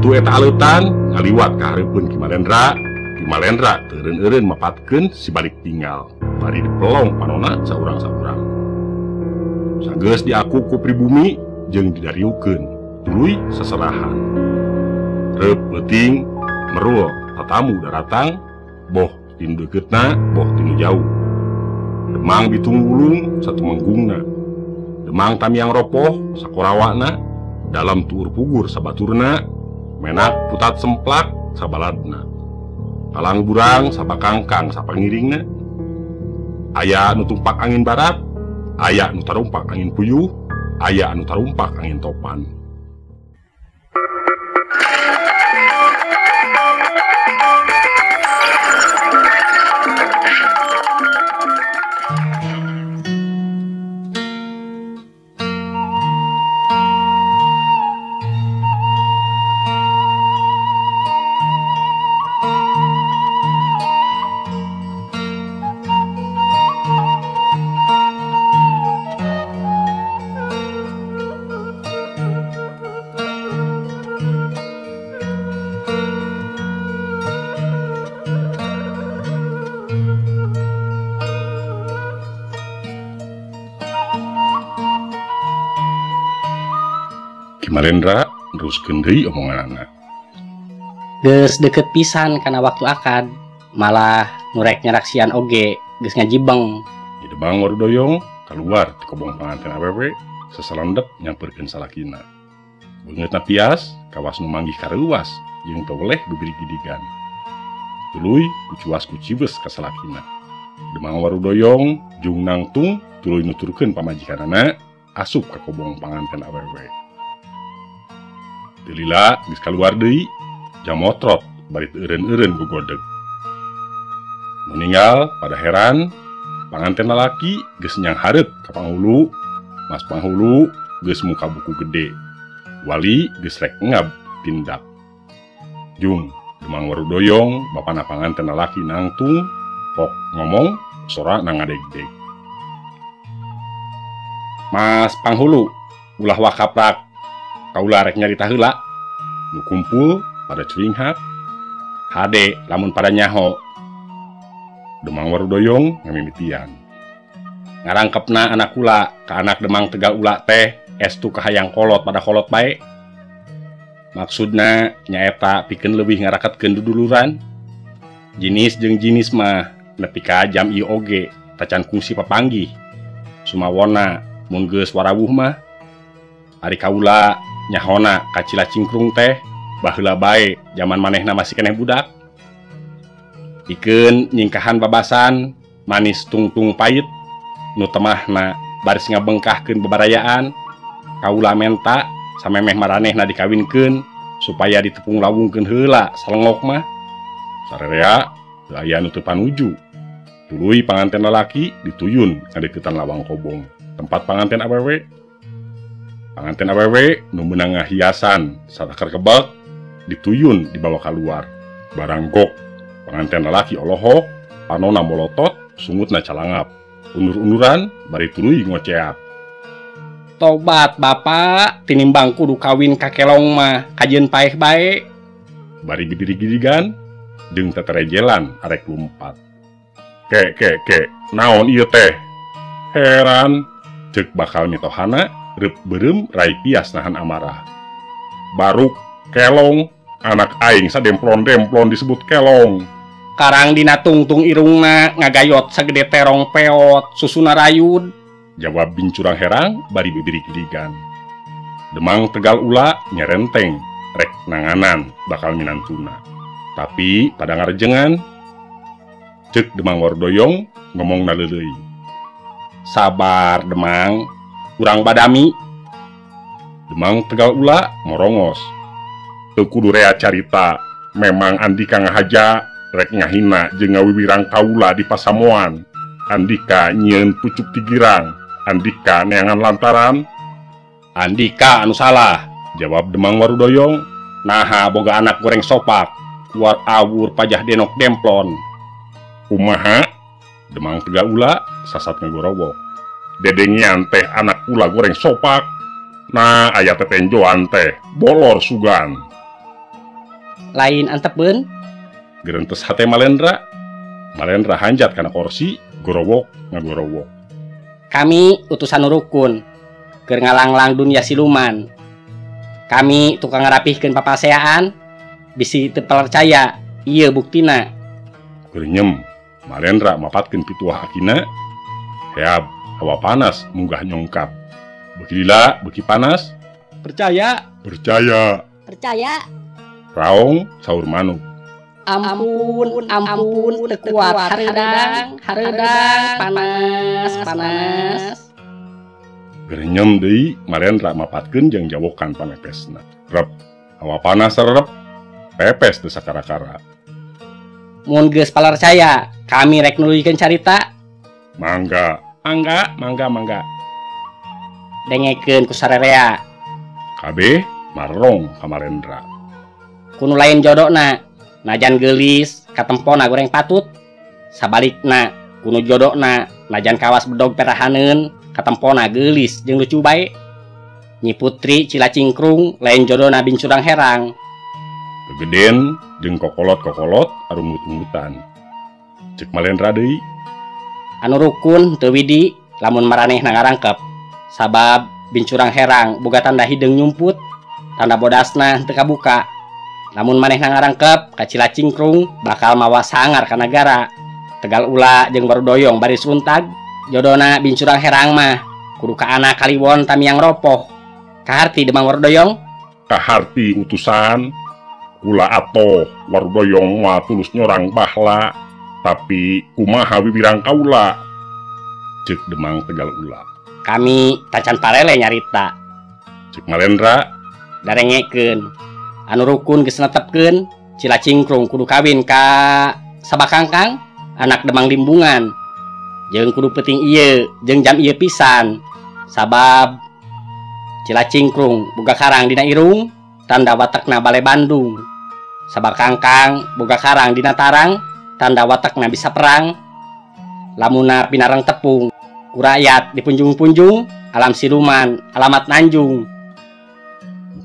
Waktu eta aleutan ngaliwat ka hareupeun Ki Malendra. Ki Malendra teureun-eureun mapatkeun si balik tinggal. Bari dipelong panonna saurang-saurang. Sageus diaku ku pribumi jeung didariukeun tuluy seserahan. Reup peuting merul tatamu daratang boh tinu deuketna boh tinu jauh. Demang bitung wulung satumengggungna. Demang tamiang ropoh sakorawakna dalam tuur pugur sabaturna menak putat semplak sabaladna. Palang burang sabakangkang sapangiringna. Aya nu tumpak angin barat, aya nu tarumpak angin puyuh, aya anu tarumpak angin topan. Ki Malendra neruskeun deui omonganna. Geus deket pisan kana waktu akad, malah nurek nyaraksian oge geus ngajibeng. Di Demang Warudoyong keluar ti kobong panganten awewe seselendep nyampeurkeun salakina. Beungeutna pias kawas nu manggih kareuwas jeung toleh bibiri gidigan. Tuluy kucuas kucibeus ka salakina. Demang Warudoyong jeung nangtung tuluy nuturkeun pamajikanana asup ka kobong panganten awewe. Delila geus kaluar deui jam motrot bari eureun-eureun gogodeg. Nu ninggal pada heran panganten lalaki geus nyang hareup ka panghulu. Mas panghulu geus muka buku gede. Wali geus rek ngab tindak. Jung Demang Warudoyong bapana panganten lalaki nangtung pok ngomong sora nangadeg-deg. Mas panghulu ulah wakaprak kaula rek nyarita heula nu kumpul pada cuinghat hade lamun pada nyaho. Demang Warudoyong ngamimitian ngarangkepna anak kula ka anak Demang Tegal Ula teh estu kahayang kolot pada kolot bae. Maksudna nyaeta pikeun leuwih ngaraketkeun duduluran. Jinis jeung jinis mah nepi ka jam ieu oge tacan kungsi papanggih. Sumawona mun geus warawuh mah ari kaula nyahona kacila cingkrung teh baheula bae zaman manehna masih keneh budak. Pikeun nyingkahan babasan manis tungtung pait nu temahna baris ngabengkahkeun bebarayaan. Kaula menta samemeh maranehna dikawinkeun supaya ditepung lawungkeun heula salengok mah. Sarerea teu aya nu teu panuju. Tuluy panganten lalaki dituyun ngadeuketan lawang kobong tempat panganten awewe. Panganten awewe nu meunang ngahiasan satakar kebak dituyun dibawa keluar. Barang gok panganten lalaki olohok, panonna molotot, sungutna calangap. Unur-unuran bari tuluy ngoceat. Tobat bapak, tinimbang kudu kawin ka kelong mah kajeun paeh bae. Bari bibiri gidigan jeung teterejelan arek lumpat. Ke, naon ieu teh? Heran, ceuk bakal mitohana reup beureum rai pias nahan amarah. Baruk kelong, anak aing sademplon-demplon disebut kelong. Karang dina tungtung irungna ngagayot sagede terong peot susuna rayud. Jawab bincurang herang bari bibiri gidigan. Demang Tegal Ula nyerenteng rek nanganan bakal minantuna. Tapi pada ngarejengan ceuk Demang Warudoyong ngomongna leuleuy. Sabar Demang, urang badami. Demang Tegal Ula morongos. Teu kudu rea carita, memang Andika ngahaja rek ngahina jeung ngawiwirang kaula di pasamoan. Andika nyieun pucuk tigirang, Andika neangan lantaran. Andika anu salah, jawab Demang Warudoyong. Naha boga anak goreng sopak, war awur pajah denok demplon. Kumaha? Demang Tegal Ula sasat ngagorowok. Dedengian teh anak ula goreng sopak. Nah aya tetenjoan teh bolor sugan. lain antepkeun. Gerentes hate Malendra. Malendra hanjat kana kursi, gorowok ngagorowok. Kami utusan rukun keur ngalanglang dunia siluman. Kami tukang ngarapihkeun papaseaan, bisi teu percaya ieu buktina. Keur Malendra mapatkeun pituah akina. Heab, hawa panas munggah nyongkap. Beuki lila, beuki panas. Percaya. Percaya. Raong saur manuk. Ampun, teu kuat hareudang, panas. Gerenyem deui Malendra mapatkeun jeung jawokan panepesna. Rep, hawa panas serep, pepes teu sakara-kara. Mun geus palarcaya, kami rek nuluykeun carita. Mangga. Dengekeun ku sarerea. Kabeh marrong ka Malendra. Kuno lain jodona, najan geulis katempona goreng patut. Sabalikna, kuno jodona, najan kawas bedog perahaneun katempona geulis jeung lucu bae. Nyi Putri Cilacingkrung lain jodona bincurang herang. Gegeden jeung kokolot-kokolot arumut-umutan. Cek Malendra deui. Anu rukun teu widi lamun maranehna ngarangkep. Sabab bincurang herang boga tanda hideung nyumput, tanda bodasna teu kabuka. Lamun manehna ngarangkep ka Cilacingkrung bakal mawa sangar ka nagara. Tegal ula jeung Warudoyong baris runtag. Jodona bincurang herang mah kudu ka anak Kaliwon Tamiang Ropoh. Kaharti Demang Warudoyong? Kaharti utusan. Kula atoh Warudoyong mah tulus nyorang bahla, tapi kumaha wiwirang kaula. Cek Demang Tegal ula. Kami tacan parele nyarita. Cek Malendra. Darengekeun. Anu rukun geus netepkeun Cilacingkrung kudu kawin ka Sabakangkang, anak Demang Limbungan. Jeung kudu peuting ieu jeung jam ieu pisan. Sabab Cilacingkrung boga karang dina irung, tanda watekna bale Bandung. Sabakangkang boga karang dina tarang, tanda watekna bisa perang. Lamuna pinarang tepung ku rakyat dipunjung-punjung, alam siluman alamat nanjung.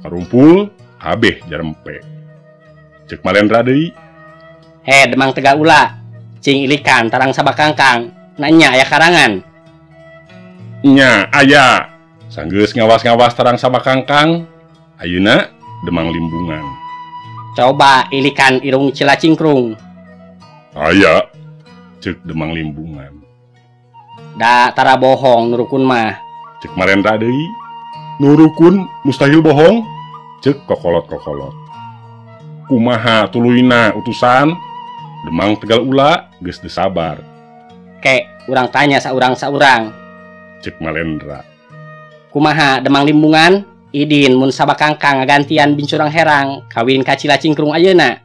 Karumpul kabeh jarempe. Cek Malendra deui. Demang Tegal ula, cing ilikan tarang Sabakangkang, nanya aya karangan. Nya aya. Sanggeus ngawas-ngawas tarang Sabakangkang, ayeuna Demang Limbungan. Coba ilikan irung Cilacingkrung. Aya. Cek Demang Limbungan. Da tara bohong nurukun mah. Cek Malendra deui. Nurukun mustahil bohong. Cek kokolot-kokolot. Kumaha tuluyna utusan? Demang Tegal ula geus teu sabar. Kek urang tanya saurang-saurang. Cek Malendra. Kumaha Demang Limbungan? Idin mun Sabakangkang ngagantian bincurang herang kawin ka Cilacingkrung ayeuna.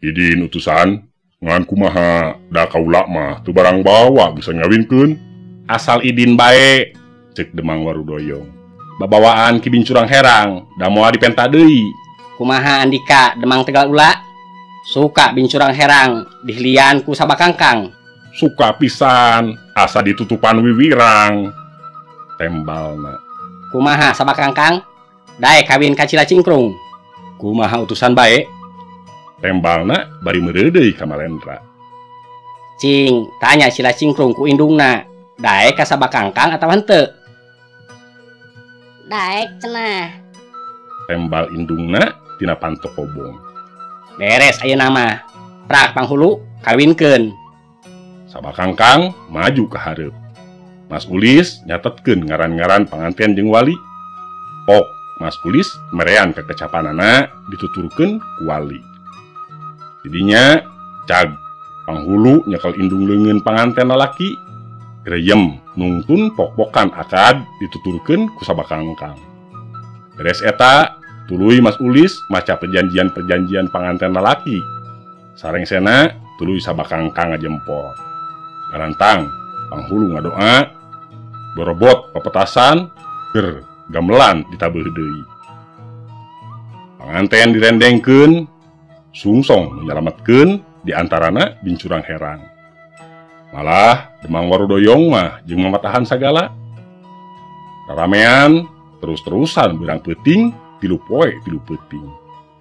Idin utusan. Ngan kumaha da kaula mah teu barang bawa bisa ngawinkeun. Asal idin bae. Cek Demang Warudoyong. Babawaan ki bincurang herang da moal dipenta deui. Kumaha Andika Demang Tegal ula? Suka bincurang herang dihlian ku Sabakangkang. Suka pisan, asa ditutupan wiwirang. Tembalna. Kumaha Sabakangkang? Dae kawin ka Cilacingkrung. Kumaha utusan bae? Tembalna bari meureun deui ka Malendra. Cing, tanya Cilacingkrung ku indungna. Dae ka Sabakangkang atawa henteu? Daek cenah. Tembal indungna tina pantok kobong. Beres ayeuna mah. Prak panghulu kawinkeun. Sabakangkang maju ka hareup. Mas Ulis nyatetkeun ngaran-ngaran panganten jeung wali. Pok Mas Ulis merean ka kecapanana dituturkeun ku wali. Didinya cag panghulu nyekel indung leungeun panganten lalaki. Greyem nungtun pok-pokan akad dituturkeun ku Sabakangkang. Beres eta tuluy Mas Ulis maca perjanjian-perjanjian panganten lalaki. Sarengsena tuluy Sabakangkang ngajempol. Garantang panghulu ngadoa, borobot pepetasan, ger gamelan ditabeuh deui. Panganten direndengkeun, sungsong menyelametkeun di antarana bincurang herang. Malah Demang Warudoyong mah jeung mamatahan sagala. Raramean terus-terusan birang peuting 3 poe 3 peuting.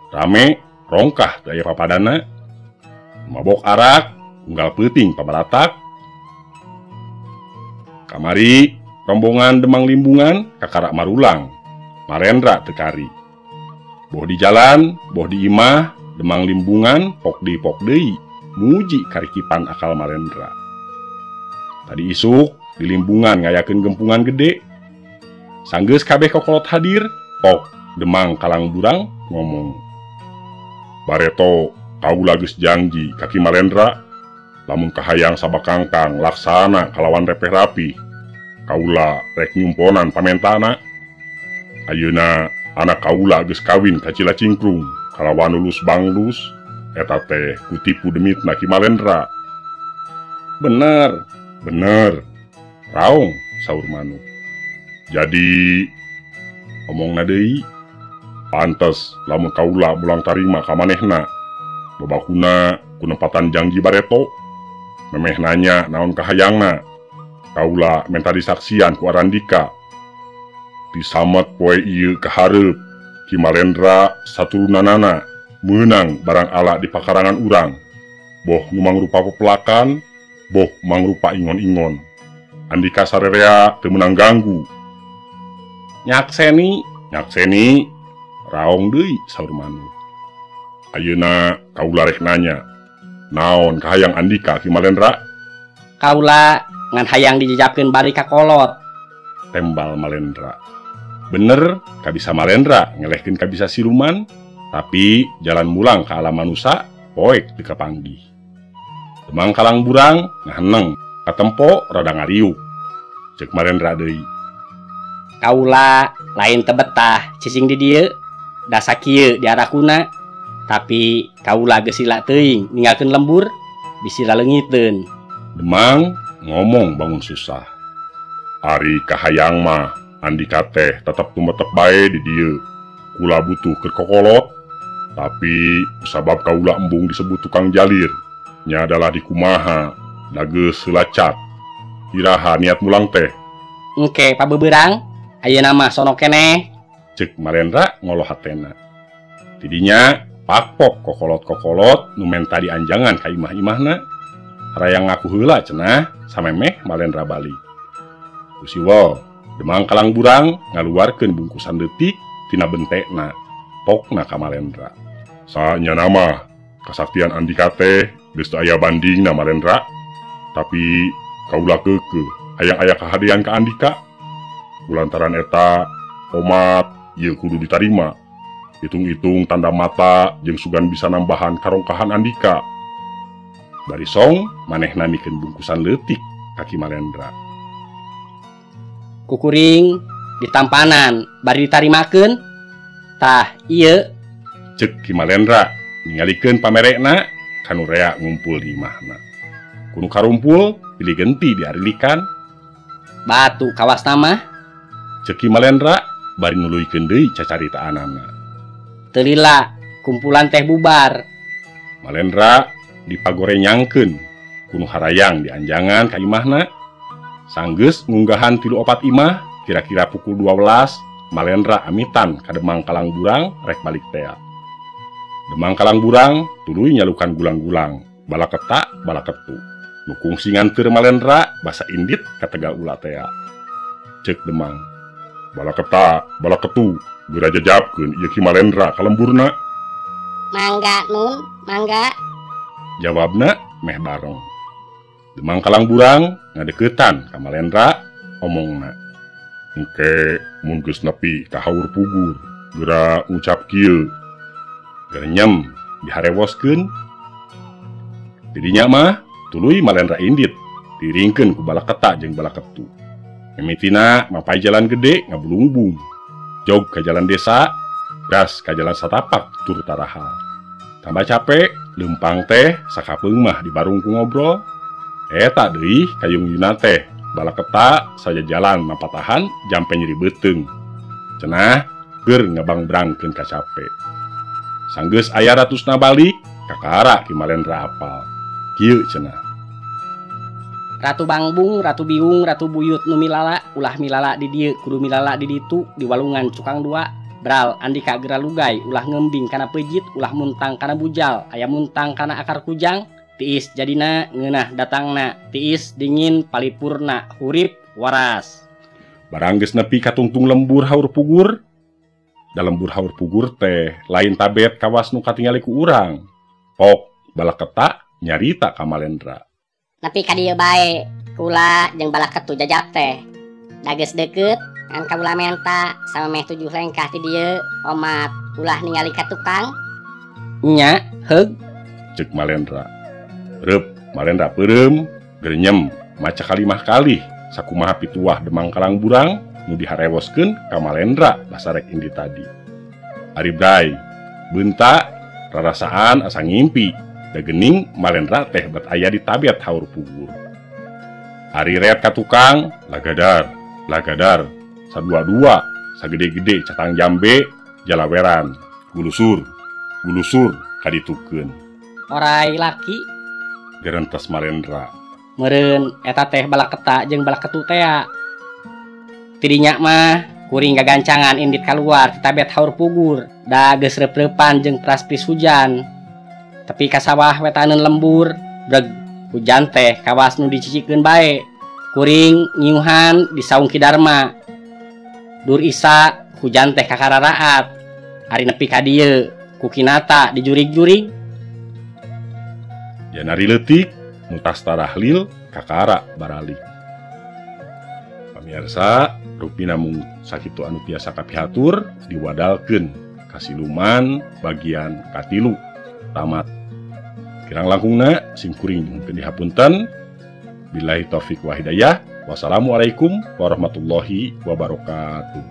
Rame rongkah daya papadana, mabok arak, unggal peuting pabaratak. Kamari rombongan Demang Limbungan kakara marulang, Marendra tekari. Boh di jalan, boh di imah, Demang Limbungan pok deui muji karikipan akal Marendra. Tadi isuk di Limbungan ngayakeun gempungan gede. Sanggeus kabeh kokolot hadir, pok Demang Kalangburang ngomong, "Bareto, kaula geus janji kaki Marendra, lamun kahayang sabakangkang laksana kalawan repeh rapi, kaula rek nyumponan pamentana. Ayeuna anak kaula geus kawin ka Cilacingkrung kalawan lulus banglus, eta teh kutipu demitna Ki Malendra." Bener, raong saur Manu. Jadi omongna deui, pantes lamun kaula mulang tarima ka manehna, babakuna kunempatan janji Bareto, memeh nanya naon kahayangna, kaula menta disaksian ku Arandika. Disamet poe ieu kahareup Ki Malendra saturunanana meunang barang ala di pakarangan urang, boh nu mangrupa pepelakan, boh mangrupa ingon-ingon. Andika sarerea teu meunang ganggu. Nyakseni, raong deui saur Manu. Ayeuna kaula rek nanya, naon kahayang Andika Ki Malendra? Kaula ngan hayang dijejapkeun bari ka kolot. Tembal Malendra. Bener, kabisa Malendra ngelehkeun kabisa siluman, tapi jalan mulang ka alam manusia poek teu kapanggih. Demang Kalangburang ngaheneng, katempo rada ngariuk. Ceuk Malendra deui, "Kaula Lain teu betah cicing di dieu, da sakieu diarakuna, tapi kaula geus sila teuing ninggalkeun lembur bisi laleungiteun." Demang ngomong bangun susah, "Ari kahayang mah Andika teh tetep tumetep bae di dieu. Kula butuh keur kokolot, tapi sabab kaula embung disebut tukang jalir, nya adalah di kumaha da geus heula cak. Iraha niat mulang teh?" "Engke pabeberang, ayeuna mah sono keneh," ceuk Malendra ngoloh hatena. Tidinya pakpok kokolot-kokolot nu menta dianjangan ka imah-imahna, harayang ngaku heula cenah samemeh Malendra bali. Usiwa Demang Kalangburang ngaluarkeun bungkusan leutik tina bentekna, pokna ka Malendra. "Saanya nama kasaktian Andika teh geus teu aya bandingna Malendra, tapi kaula keukeuh hayang aya kahadean ka Andika. Kulantaran eta omat ieu kudu ditarima. Hitung-hitung tanda mata jeung sugan bisa nambahan karongkahan Andika." Bari song manehna mikeun bungkusan leutik ka Ki Malendra. "Kukuring ditampanan bari ditarimakeun. Tah ieu," ceuk Ki Malendra ningalikeun pamerekna kanu rea ngumpul di imahna. Kunu karumpul pilih genti diarilikan. "Batu kawasna mah," ceuk Ki Malendra bari nuluykeun deui cacaritaanana. "Teu lila kumpulan teh bubar." Malendra dipagorenyangkeun kunu harayang dianjangan ka imahna. Sanggeus ngunggahan 3-4 imah, kira-kira pukul 12, Malendra amitan ka Demang Kalangburang rek balik tea. Demang Kalangburang tuluy nyalukan gulang-gulang, balaketa balaketu. Nu kungsingan teur Malendra basa Indit katega ulah tea. Ceuk Demang, "Balaketa balaketu geura jajabkeun ieu Ki Malendra ka lemburna." "Mangga Nun, mangga," jawabna meh bareng. Demang Kalangburang ngadeuketan ka Malendra, omongna, "Engke mun geus nepi ka haur pugur, geura ngucap kieu." Gernyem diharewoskeun. Tidinya mah tuluy Malendra Indit diringkeun ku balaketa jeung balaketu. Mimitina mapai jalan gede ngabulungbung, jog ka jalan desa, gas ka jalan satapak tur tarahal. Tambah capek, leumpang teh sakapeung mah dibarung ku ngobrol. Eta deui kayungyuna teh balaketa saja jalan mapatahan jampe nyeri beuteung. Cenah keur ngabangbrangkeun ka capek. Sanggeus aya ratusna balik, kakara Ki Malendra apal. Kieu cenah, "Ratu Bangbung, Ratu Biung, Ratu Buyut nu milala, ulah milala di dieu, kudu milala di ditu di walungan Cukang 2. Bral andika gera lugay ulah ngembing kana pejit ulah muntang kana bujal aya muntang kana akar kujang tiis jadina ngeunah datangna tiis dingin palipurna hurip waras. Barang geus nepi ka tungtung lembur haur pugur. Da lembur haur pugur teh lain tabet kawas nu katingali ku urang. Pok balaketa nyarita ka Malendra. Nepi ka dieu bae kula jeung balaketu jajab teh. Da geus deukeut kan kaula menta samemeh 7 lengkah ti dieu omat ulah ningali ka tukang. Nya heug Cek Malendra. Reup Malendra peureum gerenyem maca kalimah kalih sakumaha pituah demang kalang burang nu diharewoskeun ka Malendra basarek indi tadi. Ari bray, beunta rarasaan asa ngimpi da geuning Malendra teh bet aya di tabiat haur pugur. Ari reet ka tukang, lagadar, sadua-dua, sagede-gede catang jambe, jalaweran, gulusur kaditukeun. orai laki Gerentas Malendra. meureun eta teh balaketa jeung balaketu tea. Tidinya mah kuring gagancangan indit kaluar ti tabet haur pugur da geus reup-reupan jeung praspis hujan. Tepi ka sawah wetaneun lembur, breg hujan teh kawas nu dicicikeun bae. Kuring nyiuhan di saung Kidarma. Dur isa hujan teh kakararaat. Ari nepi ka dieu ku kinata dijurig-jurig. Janari leutik nutas tarahlil kakara baralik. Pamirsa, rupina mung sakitu anu tiasa kapihatur diwadalkeun kasiluman bagian katilu tamat. Kirang langkungna sim kuring nyuhunkeun dihapunten. Billahi taufik wa hidayah. Wassalamualaikum warahmatullahi wabarakatuh.